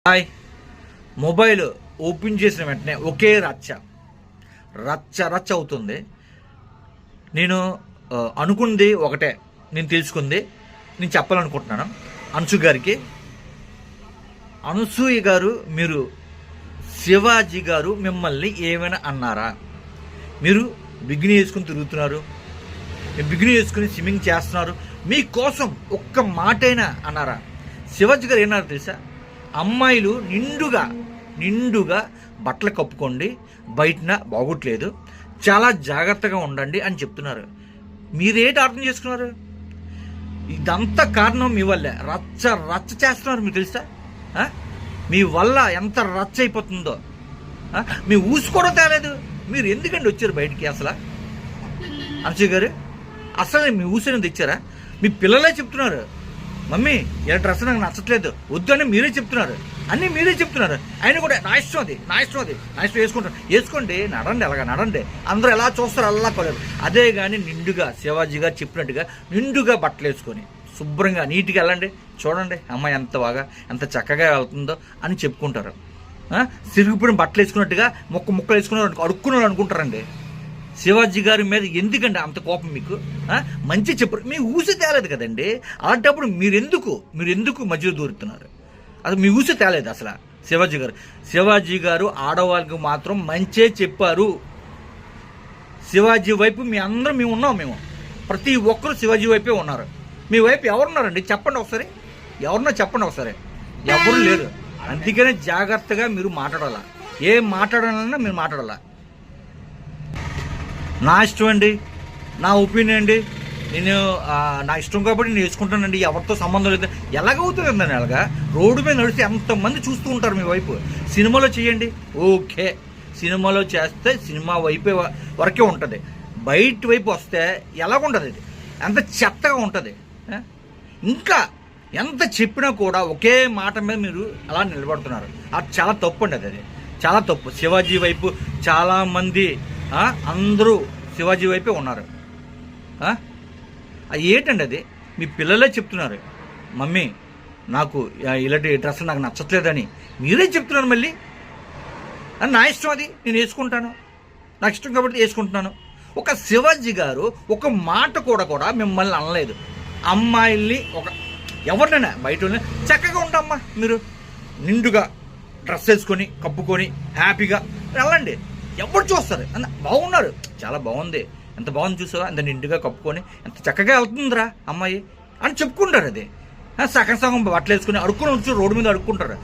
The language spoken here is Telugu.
హాయ్. మొబైల్ ఓపెన్ చేసిన వెంటనే ఒకే రచ్చ రచ్చ రచ్చ అవుతుంది. నేను అనుకుంది ఒకటే, నేను తెలుసుకుంది నేను చెప్పాలనుకుంటున్నాను అనసూయ గారికి. అనసూయ గారు, మీరు శివాజీ గారు మిమ్మల్ని ఏమైనా అన్నారా? మీరు బిగిని వేసుకుని తిరుగుతున్నారు, బిగిని వేసుకుని స్విమ్మింగ్ చేస్తున్నారు, మీకోసం ఒక్క మాటైనా అన్నారా? శివాజీ గారు ఏమన్నారు తెలుసా? అమ్మాయిలు నిండుగా బట్టలు కప్పుకోండి, బయటన బాగోట్లేదు, చాలా జాగ్రత్తగా ఉండండి అని చెప్తున్నారు. మీరేంటి అర్థం చేసుకున్నారు? ఇదంతా కారణం మీ వల్లే. రచ్చ రచ్చ చేస్తున్నారు, మీకు తెలుసా? మీ వల్ల ఎంత రచ్చ అయిపోతుందో. మీ ఊసుకోవడం తేలేదు. మీరు ఎందుకండి వచ్చారు బయటికి? అసలు అనసూయ గారు, అసలు మీ ఊసిన తెచ్చారా? మీ పిల్లలే చెప్తున్నారు, మమ్మీ ఇలా డ్రెస్ నాకు నచ్చట్లేదు, వద్దు అని మీరే చెప్తున్నారు, అన్నీ మీరే చెప్తున్నారు. ఆయన కూడా నా ఇష్టం వేసుకుంటారు, వేసుకోండి, నడండి, అలాగా నడండి, అందరూ ఎలా చూస్తారు అలా కొలేదు. అదే కానీ నిండుగా శివాజీ గారు చెప్పినట్టుగా నిండుగా బట్టలు వేసుకొని శుభ్రంగా నీట్గా వెళ్ళండి, చూడండి అమ్మాయి ఎంత బాగా ఎంత చక్కగా వెళ్తుందో అని చెప్పుకుంటారు. సిరిగిపోయిన బట్టలు వేసుకున్నట్టుగా ముక్కలు వేసుకున్నారు అడుక్కున్నారు అనుకుంటారండి. శివాజీ గారి మీద ఎందుకండి అంత కోపం మీకు? మంచి చెప్పరు, మీ ఊసి తేలేదు కదండి. అలాంటప్పుడు మీరెందుకు మధ్యలో దూరుతున్నారు? అది మీ ఊసి తేలేదు అసలు. శివాజీ గారు ఆడవాళ్ళకి మాత్రం మంచే చెప్పారు. శివాజీ వైపు మేము ఉన్నాం. మేము ప్రతి ఒక్కరు శివాజీ వైపే ఉన్నారు. మీ వైపు ఎవరున్నారండి? చెప్పండి ఒకసారి, ఎవరన్నా చెప్పండి ఒకసారి. ఎవరు లేరు. అందుకనే జాగ్రత్తగా మీరు మాట్లాడాలా, ఏం మాట్లాడాలన్నా మీరు మాట్లాడాలా. నా ఇష్టం అండి, నా ఒపీనియన్ అండి, నేను నా ఇష్టం కాబట్టి నేను వేసుకుంటానండి, ఎవరితో సంబంధం లేదు. ఎలాగవుతుంది అండి? అలాగా రోడ్డు మీద నడిస్తే ఎంతమంది చూస్తూ ఉంటారు మీ వైపు. సినిమాలో చేయండి, ఓకే, సినిమాలో చేస్తే సినిమా వైపే వరకే ఉంటుంది. బయట వైపు వస్తే ఎలాగుంటుంది? ఇది ఎంత చెత్తగా ఉంటుంది. ఇంకా ఎంత చెప్పినా కూడా ఒకే మాట మీద మీరు అలా నిలబడుతున్నారు. అది చాలా తప్పు అండి. అది చాలా తప్పు. శివాజీ వైపు చాలామంది అందరూ శివాజీ వైపే ఉన్నారు. అది ఏంటండి? అది మీ పిల్లలే చెప్తున్నారు, మమ్మీ నాకు ఇలాంటి డ్రెస్సులు నాకు నచ్చట్లేదని మీరే చెప్తున్నారు. మళ్ళీ నా ఇష్టం, అది నేను వేసుకుంటాను, నాకు ఇష్టం కాబట్టి వేసుకుంటున్నాను. ఒక శివాజీ గారు ఒక మాట కూడా మిమ్మల్ని అనలేదు. అమ్మాయిల్ని ఎవరినైనా బయట చక్కగా ఉంటామ్మా, మీరు నిండుగా డ్రెస్ వేసుకొని కప్పుకొని హ్యాపీగా వెళ్ళండి, ఎవరు చూస్తారు అన్న బాగున్నారు, చాలా బాగుంది, ఎంత బాగుంది చూసావా, అంత నిండుగా కప్పుకొని ఎంత చక్కగా వెళ్తుందిరా అమ్మాయి అని చెప్పుకుంటారు. అది సగం బట్టలు వేసుకుని అడుక్కుని వచ్చి రోడ్డు మీద అడుక్కుంటారు.